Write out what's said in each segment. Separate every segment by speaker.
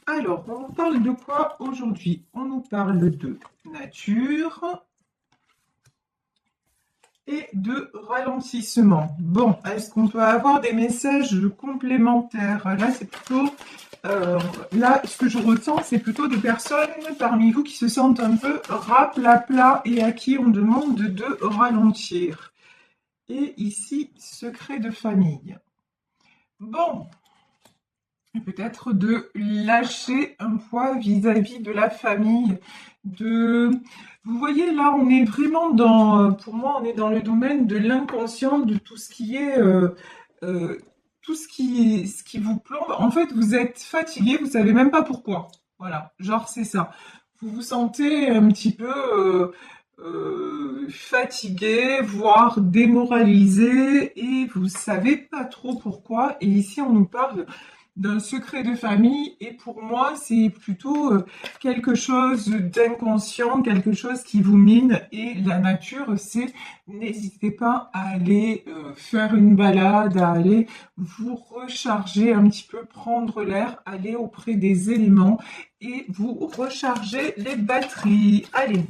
Speaker 1: Alors, on nous parle de quoi aujourd'hui? On nous parle de nature et de ralentissement. Bon, est-ce qu'on peut avoir des messages complémentaires? Là, c'est plutôt, là, ce que je ressens, c'est plutôt des personnes parmi vous qui se sentent un peu raplapla et à qui on demande de ralentir. Et ici, secret de famille. Bon, peut-être de lâcher un poids vis-à-vis de la famille, de... Vous voyez, là, on est vraiment dans, pour moi, on est dans le domaine de l'inconscient, de tout ce qui est, euh, tout ce qui vous plombe. En fait, vous êtes fatigué, vous savez même pas pourquoi. Voilà, genre, c'est ça. Vous vous sentez un petit peu fatigué, voire démoralisé, et vous savez pas trop pourquoi. Et ici, on nous parle d'un secret de famille et pour moi c'est plutôt quelque chose d'inconscient, quelque chose qui vous mine et la nature c'est n'hésitez pas à aller faire une balade, à aller vous recharger un petit peu, prendre l'air, aller auprès des éléments et vous recharger les batteries. Allez,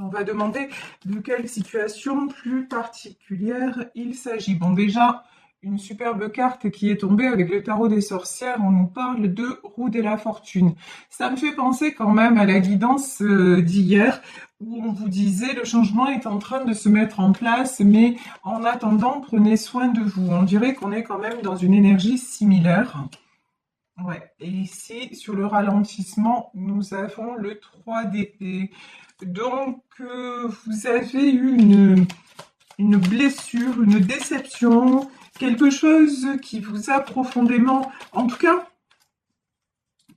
Speaker 1: on va demander de quelle situation plus particulière il s'agit. Bon, déjà, une superbe carte qui est tombée avec le tarot des sorcières, on nous parle de roue de la fortune. Ça me fait penser quand même à la guidance d'hier où on vous disait le changement est en train de se mettre en place, mais en attendant, prenez soin de vous. On dirait qu'on est quand même dans une énergie similaire. Ouais, et ici, sur le ralentissement, nous avons le 3 d'épée. Donc, vous avez eu une blessure, une déception, quelque chose qui vous a profondément... En tout cas,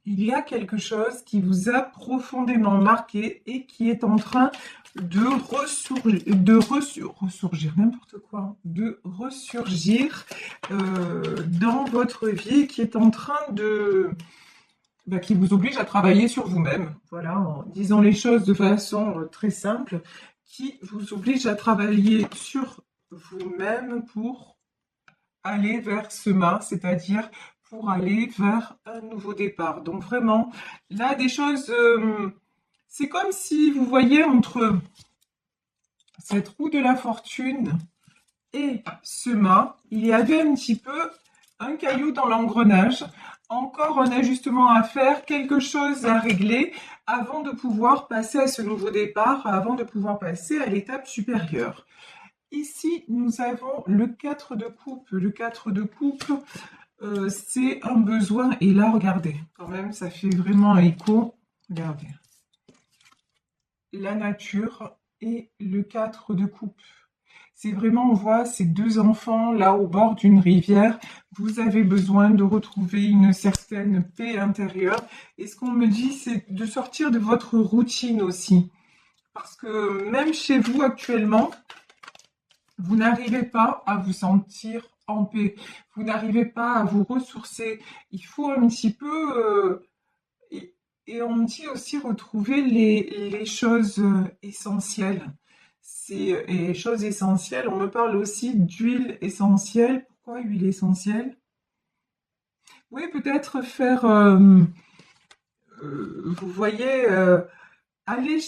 Speaker 1: il y a quelque chose qui vous a profondément marqué et qui est en train de ressurgir, n'importe quoi, de ressurgir dans votre vie, qui est en train de qui vous oblige à travailler sur vous-même, voilà, en disant les choses de façon très simple, qui vous oblige à travailler sur vous-même pour aller vers ce mât, c'est-à-dire pour aller vers un nouveau départ. Donc vraiment, là, des choses, c'est comme si vous voyez entre cette roue de la fortune et ce mât, il y avait un petit peu un caillou dans l'engrenage, encore un ajustement à faire, quelque chose à régler avant de pouvoir passer à ce nouveau départ, avant de pouvoir passer à l'étape supérieure. Ici, nous avons le 4 de coupe. Le 4 de coupe, c'est un besoin. Et là, regardez, quand même, ça fait vraiment écho. Regardez. La nature et le 4 de coupe. C'est vraiment, on voit ces deux enfants là au bord d'une rivière. Vous avez besoin de retrouver une certaine paix intérieure. Et ce qu'on me dit, c'est de sortir de votre routine aussi. Parce que même chez vous actuellement, vous n'arrivez pas à vous sentir en paix. Vous n'arrivez pas à vous ressourcer. Il faut un petit peu... et on me dit aussi retrouver les choses essentielles. Et les choses essentielles, on me parle aussi d'huile essentielle. Pourquoi huile essentielle? Oui, peut-être faire, vous voyez, aller,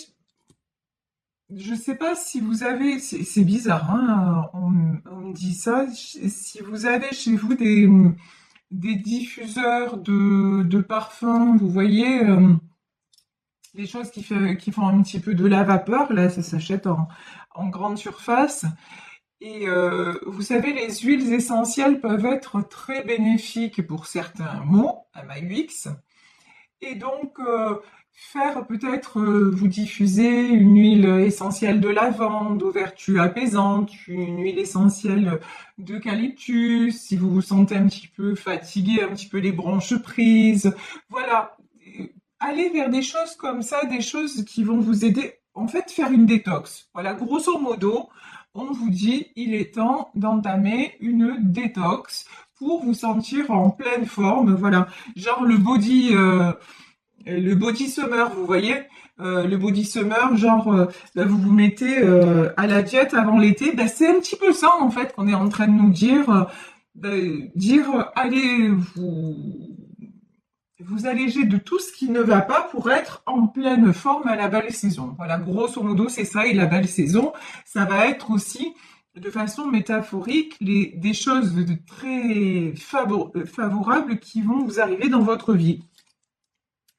Speaker 1: je ne sais pas si vous avez, c'est bizarre, hein, on me dit ça, si vous avez chez vous des diffuseurs de parfums, vous voyez, des choses qui font un petit peu de la vapeur, là ça s'achète en grande surface. Et vous savez, les huiles essentielles peuvent être très bénéfiques pour certains maux, MAUX. Et donc, faire peut-être, vous diffuser une huile essentielle de lavande aux vertus apaisantes, une huile essentielle d'eucalyptus, si vous vous sentez un petit peu fatigué, un petit peu les bronches prises. Voilà, aller vers des choses comme ça, des choses qui vont vous aider, en fait, faire une détox. Voilà, grosso modo, on vous dit, il est temps d'entamer une détox pour vous sentir en pleine forme. Voilà, genre le body summer, vous voyez, le body summer, genre, vous vous mettez à la diète avant l'été. Ben, c'est un petit peu ça, en fait, qu'on est en train de nous dire, dire, allez vous alléger de tout ce qui ne va pas pour être en pleine forme à la belle saison. Voilà, grosso modo, c'est ça, et la belle saison, ça va être aussi, de façon métaphorique, des choses de très favorables qui vont vous arriver dans votre vie.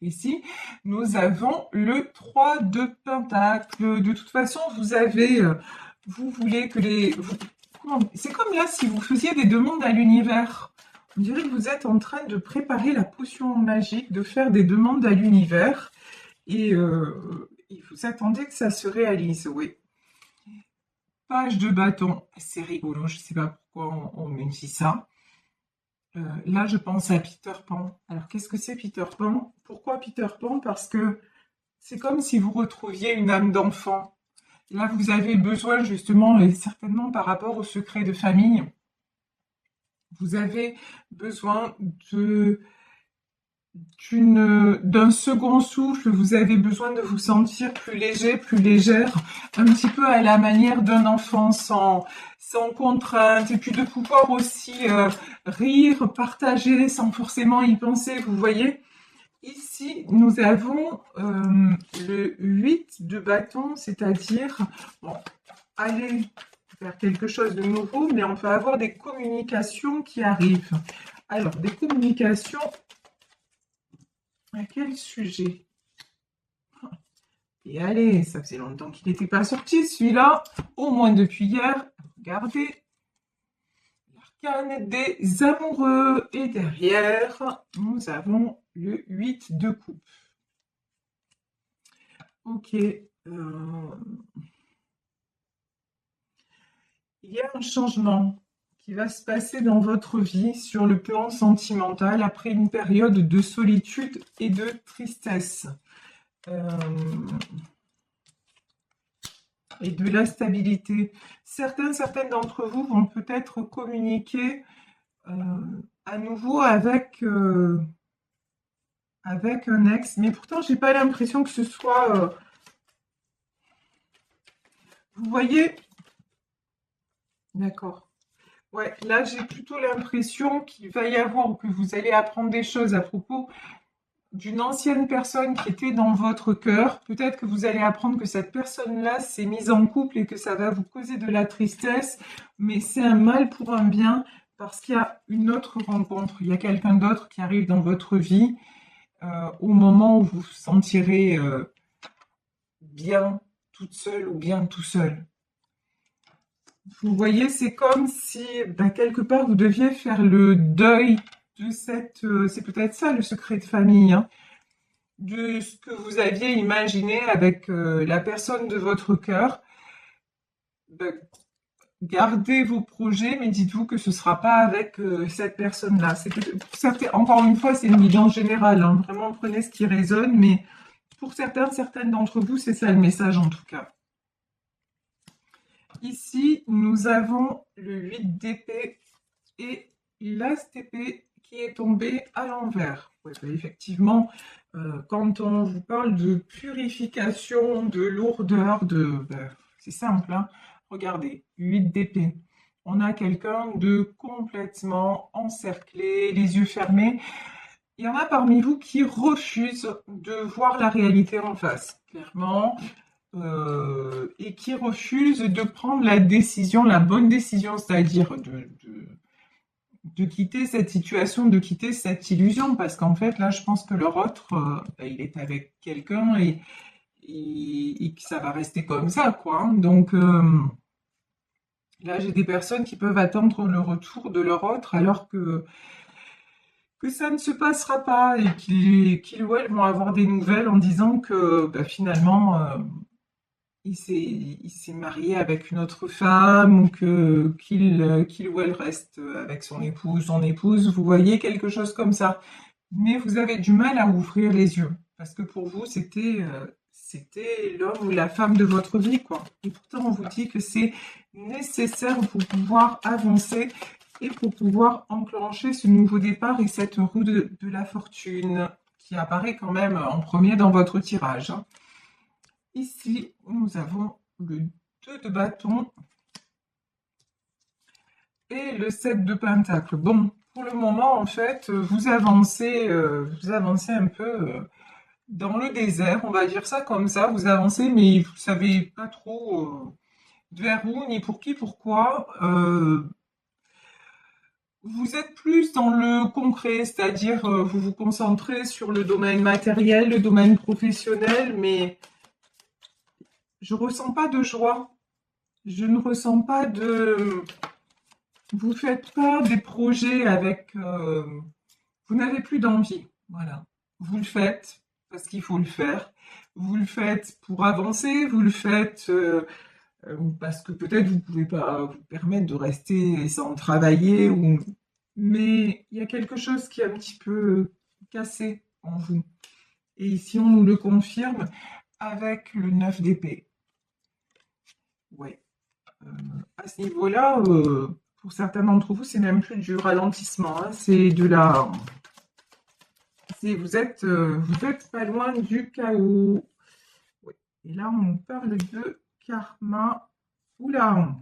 Speaker 1: Ici, nous avons le 3 de Pentacle. De toute façon, vous voulez que c'est comme là si vous faisiez des demandes à l'univers. On dirait que vous êtes en train de préparer la potion magique, de faire des demandes à l'univers. Et vous attendez que ça se réalise, oui. Page de bâton, c'est rigolo, je ne sais pas pourquoi on me dit ça. Là, je pense à Peter Pan. Alors, qu'est-ce que c'est Peter Pan? Pourquoi Peter Pan? Parce que c'est comme si vous retrouviez une âme d'enfant. Là, vous avez besoin justement, et certainement par rapport au secret de famille, vous avez besoin d'un second souffle, vous avez besoin de vous sentir plus léger, plus légère, un petit peu à la manière d'un enfant sans contrainte, et puis de pouvoir aussi rire, partager sans forcément y penser, vous voyez. Ici, nous avons le 8 de bâton, c'est-à-dire, bon, aller faire quelque chose de nouveau, mais on peut avoir des communications qui arrivent. Alors, des communications, à quel sujet? Et allez, ça faisait longtemps qu'il n'était pas sorti, celui-là, au moins depuis hier. Regardez, l'arcane des amoureux. Et derrière, nous avons le 8 de coupe. Ok. Il y a un changement qui va se passer dans votre vie sur le plan sentimental après une période de solitude et de tristesse. Et de l'instabilité. Certaines d'entre vous vont peut-être communiquer à nouveau avec un ex, mais pourtant j'ai pas l'impression que ce soit vous voyez, d'accord, ouais, là j'ai plutôt l'impression qu'il va y avoir, ou que vous allez apprendre des choses à propos d'une ancienne personne qui était dans votre cœur. Peut-être que vous allez apprendre que cette personne-là s'est mise en couple et que ça va vous causer de la tristesse, mais c'est un mal pour un bien parce qu'il y a une autre rencontre, il y a quelqu'un d'autre qui arrive dans votre vie au moment où vous vous sentirez bien toute seule ou bien tout seul. Vous voyez, c'est comme si quelque part vous deviez faire le deuil de c'est peut-être ça le secret de famille, hein, de ce que vous aviez imaginé avec la personne de votre cœur. Ben, gardez vos projets, mais dites-vous que ce ne sera pas avec cette personne-là. Encore une fois, c'est une guidance générale, hein. Vraiment, prenez ce qui résonne, mais pour certaines d'entre vous, c'est ça le message en tout cas. Ici, nous avons le 8 d'épée et l'as d'épée qui est tombé à l'envers. Ouais, bah, effectivement, quand on vous parle de purification, de lourdeur, c'est simple, hein. Regardez, 8 d'épée. On a quelqu'un de complètement encerclé, les yeux fermés. Il y en a parmi vous qui refusent de voir la réalité en face, clairement, et qui refusent de prendre la décision, la bonne décision, c'est-à-dire de quitter cette situation, de quitter cette illusion, parce qu'en fait, là, je pense que leur autre, il est avec quelqu'un et que ça va rester comme ça, quoi, hein. Donc, là, j'ai des personnes qui peuvent attendre le retour de leur autre alors que ça ne se passera pas et qu'ils ou elles vont avoir des nouvelles en disant que finalement, il s'est marié avec une autre femme ou qu'il ou elle reste avec son épouse, son épouse, vous voyez, quelque chose comme ça. Mais vous avez du mal à ouvrir les yeux parce que pour vous, c'était l'homme ou la femme de votre vie, quoi. Et pourtant, on vous dit que c'est nécessaire pour pouvoir avancer et pour pouvoir enclencher ce nouveau départ et cette roue de la fortune qui apparaît quand même en premier dans votre tirage, hein. Ici, nous avons le 2 de bâton et le 7 de pentacle. Bon, pour le moment, en fait, vous avancez un peu dans le désert, on va dire ça comme ça. Vous avancez, mais vous savez pas trop vers où, ni pour qui, pourquoi. Vous êtes plus dans le concret, c'est-à-dire vous vous concentrez sur le domaine matériel, le domaine professionnel, mais je ressens pas de joie. Je ne ressens pas de... Vous faites pas des projets avec... vous n'avez plus d'envie. Voilà. Vous le faites parce qu'il faut le faire. Vous le faites pour avancer. Vous le faites parce que peut-être vous pouvez pas vous permettre de rester sans travailler. Mais il y a quelque chose qui est un petit peu cassé en vous. Et ici, on nous le confirme avec le 9 d'épée. Ouais. À ce niveau-là, pour certains d'entre vous, c'est même plus du ralentissement, hein, c'est de la... vous êtes pas loin du chaos. Ouais. Et là, on parle de karma. Oula,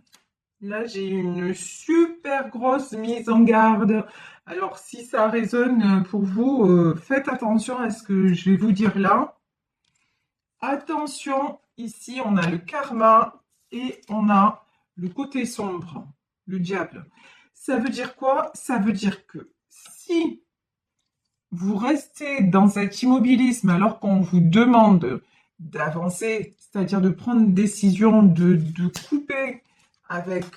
Speaker 1: là, j'ai une super grosse mise en garde. Alors, si ça résonne pour vous, faites attention à ce que je vais vous dire là. Attention, ici, on a le karma et on a le côté sombre, le diable. Ça veut dire quoi? Ça veut dire que si vous restez dans cet immobilisme alors qu'on vous demande d'avancer, c'est-à-dire de prendre une décision, de couper avec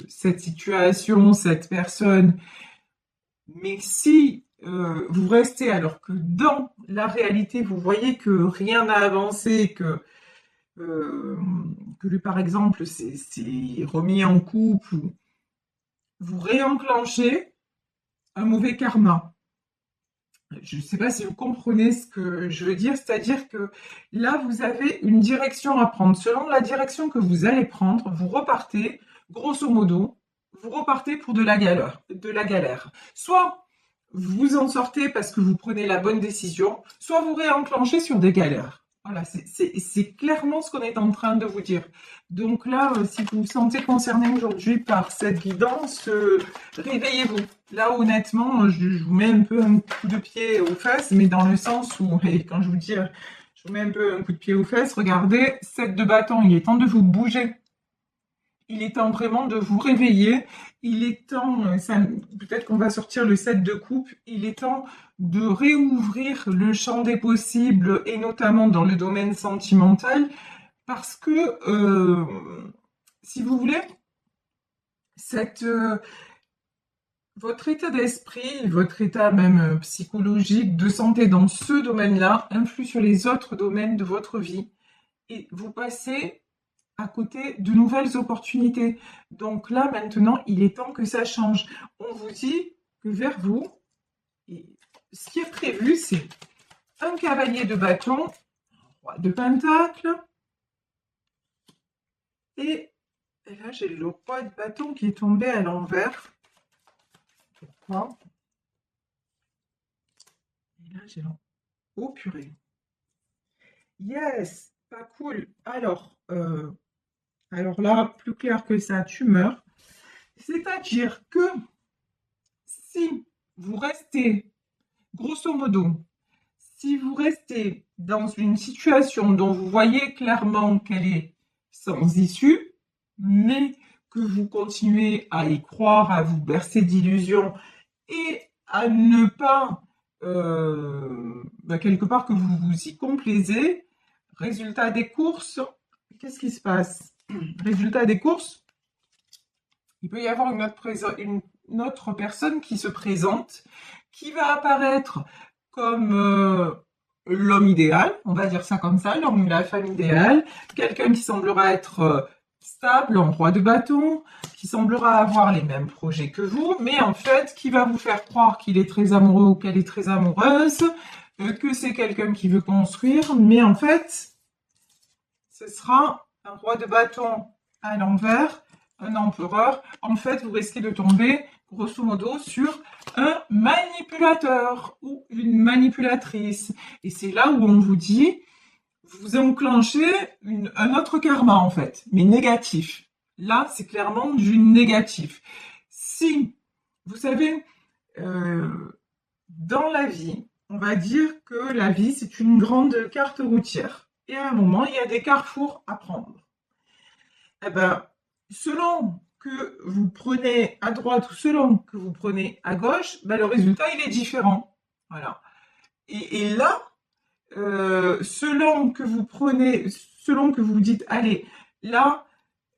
Speaker 1: cette situation, cette personne, mais si vous restez alors que dans la réalité, vous voyez que rien n'a avancé, que lui, par exemple, c'est remis en couple, vous réenclenchez un mauvais karma. Je ne sais pas si vous comprenez ce que je veux dire, c'est-à-dire que là, vous avez une direction à prendre. Selon la direction que vous allez prendre, vous repartez, grosso modo, vous repartez pour de la galère. Soit vous en sortez parce que vous prenez la bonne décision, soit vous réenclenchez sur des galères. Voilà, c'est clairement ce qu'on est en train de vous dire. Donc là, si vous vous sentez concerné aujourd'hui par cette guidance, réveillez-vous. Là, honnêtement, je vous mets un peu un coup de pied aux fesses, mais dans le sens où, et quand je vous dis, je vous mets un peu un coup de pied aux fesses, regardez, 7 de bâton, il est temps de vous bouger. Il est temps vraiment de vous réveiller. Il est temps, peut-être qu'on va sortir le 7 de coupe, il est temps de réouvrir le champ des possibles, et notamment dans le domaine sentimental, parce que, si vous voulez, votre état d'esprit, votre état même psychologique, de santé dans ce domaine-là, influe sur les autres domaines de votre vie. Et vous passez à côté de nouvelles opportunités. Donc là, maintenant, il est temps que ça change. On vous dit que vers vous, ce qui est prévu, c'est un cavalier de bâton, un roi de pentacle, et là, j'ai le roi de bâton qui est tombé à l'envers. Pourquoi? Et là, j'ai oh purée. Yes, pas cool. Alors là, plus clair que ça, tu meurs. C'est-à-dire que si vous restez, grosso modo, si vous restez dans une situation dont vous voyez clairement qu'elle est sans issue, mais que vous continuez à y croire, à vous bercer d'illusions et à ne pas, quelque part, que vous vous y complaisez, résultat des courses, qu'est-ce qui se passe? Résultat des courses, il peut y avoir une autre personne qui se présente, qui va apparaître comme l'homme idéal, on va dire ça comme ça, l'homme de la femme idéale, quelqu'un qui semblera être stable, en roi de bâton, qui semblera avoir les mêmes projets que vous, mais en fait, qui va vous faire croire qu'il est très amoureux ou qu'elle est très amoureuse, que c'est quelqu'un qui veut construire, mais en fait, ce sera un roi de bâton à l'envers, un empereur. En fait, vous risquez de tomber, grosso modo, sur un manipulateur ou une manipulatrice. Et c'est là où on vous dit, vous enclenchez un autre karma, en fait, mais négatif. Là, c'est clairement du négatif. si, vous savez, euh, dans la vie, on va dire que la vie, c'est une grande carte routière. Et à un moment, il y a des carrefours à prendre. Eh ben, selon que vous prenez à droite ou selon que vous prenez à gauche, ben, le résultat, il est différent. Voilà. Et là, selon que vous prenez, selon que vous dites, allez, là,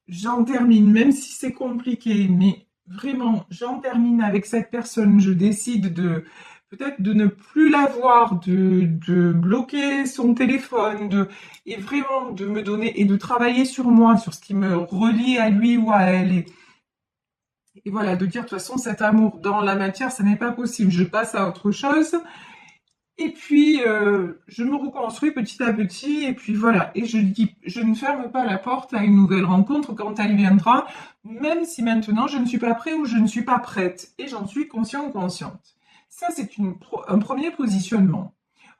Speaker 1: j'en termine, même si c'est compliqué, mais vraiment, j'en termine avec cette personne, je décide de peut-être de ne plus la voir, de bloquer son téléphone, et vraiment de me donner et de travailler sur moi, sur ce qui me relie à lui ou à elle. Et voilà, de dire de toute façon, cet amour dans la matière, ça n'est pas possible, je passe à autre chose. Et puis, je me reconstruis petit à petit, et puis voilà. Et je dis, je ne ferme pas la porte à une nouvelle rencontre quand elle viendra, même si maintenant je ne suis pas prêt ou je ne suis pas prête. Et j'en suis conscient ou consciente. Ça, c'est un premier positionnement.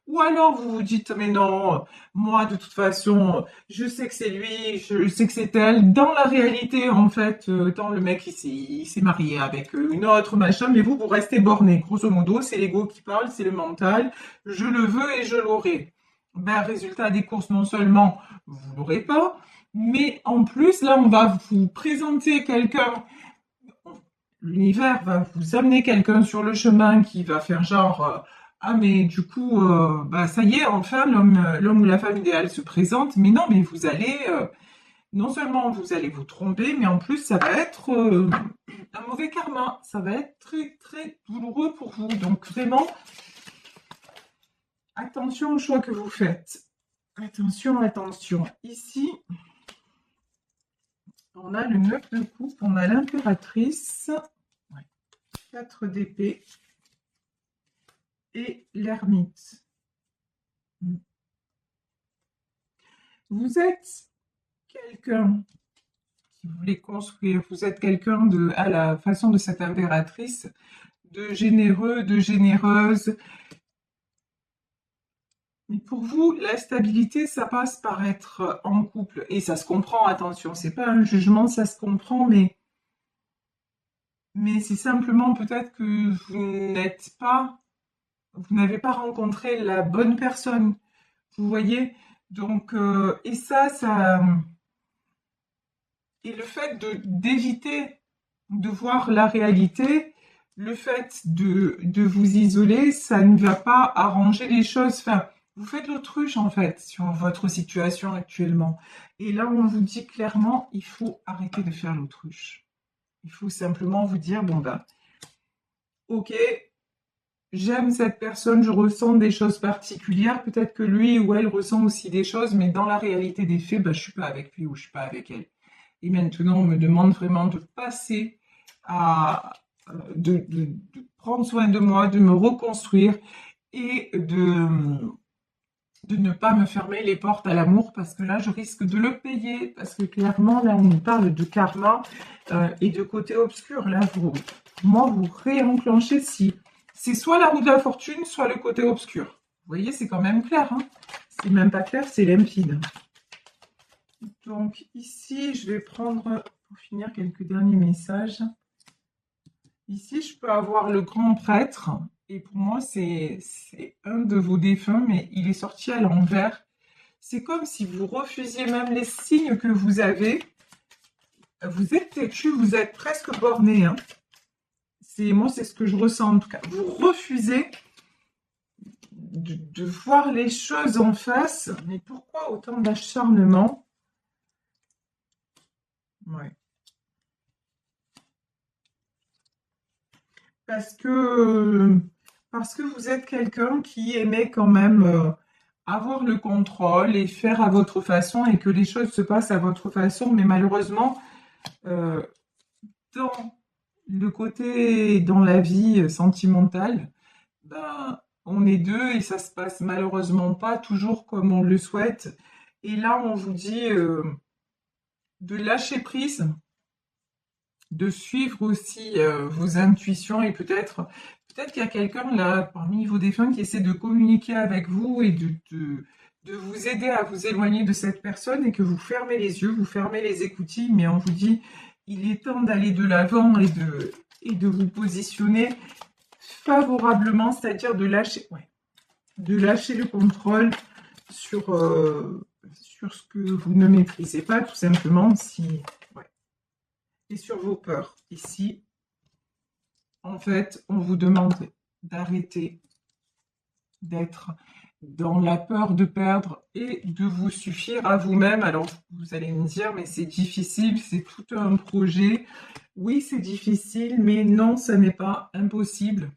Speaker 1: Ou alors vous vous dites, mais non, moi de toute façon, je sais que c'est lui, je sais que c'est elle. Dans la réalité, en fait, tant le mec il s'est marié avec une autre machin, mais vous restez borné. Grosso modo, c'est l'ego qui parle, c'est le mental. Je le veux et je l'aurai. Ben, résultat des courses, non seulement vous l'aurez pas, mais en plus, là, on va vous présenter quelqu'un. L'univers va vous amener quelqu'un sur le chemin qui va faire genre ah mais du coup bah ça y est enfin l'homme ou la femme idéale se présente, mais non, mais vous allez non seulement vous allez vous tromper, mais en plus ça va être un mauvais karma, ça va être très très douloureux pour vous. Donc vraiment attention au choix que vous faites, attention. Ici on a le 9 de coupe, on a l'impératrice, 4 d'épée et l'ermite. Vous êtes quelqu'un qui voulait construire, vous êtes quelqu'un de, à la façon de cette impératrice, de généreux, de généreuse. Mais pour vous, la stabilité, ça passe par être en couple. Et ça se comprend, attention, c'est pas un jugement, ça se comprend, mais c'est simplement peut-être que vous n'avez pas rencontré la bonne personne. Vous voyez? Donc, et et le fait d'éviter de voir la réalité, le fait de vous isoler, ça ne va pas arranger les choses. Enfin, vous faites l'autruche en fait sur votre situation actuellement. Et là, on vous dit clairement, il faut arrêter de faire l'autruche. Il faut simplement vous dire, bon ben, ok, j'aime cette personne, je ressens des choses particulières. Peut-être que lui ou elle ressent aussi des choses, mais dans la réalité des faits, ben, je suis pas avec lui ou je suis pas avec elle. Et maintenant, on me demande vraiment de passer à de prendre soin de moi, de me reconstruire et de ne pas me fermer les portes à l'amour parce que là, je risque de le payer. Parce que clairement, là, on nous parle de karma et de côté obscur. Là, vous réenclenchez si c'est soit la roue de la fortune, soit le côté obscur. Vous voyez, c'est quand même clair. Hein, c'est même pas clair, c'est limpide. Donc ici, je vais prendre, pour finir, quelques derniers messages. Ici, je peux avoir le grand prêtre. Et pour moi, c'est un de vos défunts, mais il est sorti à l'envers. C'est comme si vous refusiez même les signes que vous avez. Vous êtes têtu, vous êtes presque borné. Hein. Moi, c'est ce que je ressens en tout cas. Vous refusez de voir les choses en face. Mais pourquoi autant d'acharnement? Ouais. Parce que vous êtes quelqu'un qui aimait quand même avoir le contrôle et faire à votre façon et que les choses se passent à votre façon. Mais malheureusement, euh, dans le côté, dans la vie sentimentale, ben, on est deux et ça se passe malheureusement pas toujours comme on le souhaite. Et là, on vous dit de lâcher prise, de suivre aussi vos intuitions et peut-être qu'il y a quelqu'un là parmi vos défunts qui essaie de communiquer avec vous et de vous aider à vous éloigner de cette personne et que vous fermez les yeux, vous fermez les écoutilles, mais on vous dit il est temps d'aller de l'avant et et de vous positionner favorablement, c'est-à-dire de lâcher, de lâcher le contrôle sur ce que vous ne maîtrisez pas, tout simplement, et sur vos peurs. Ici, en fait, on vous demande d'arrêter d'être dans la peur de perdre et de vous suffire à vous-même. Alors, vous allez me dire, mais c'est difficile, c'est tout un projet. Oui, c'est difficile, mais non, ça n'est pas impossible.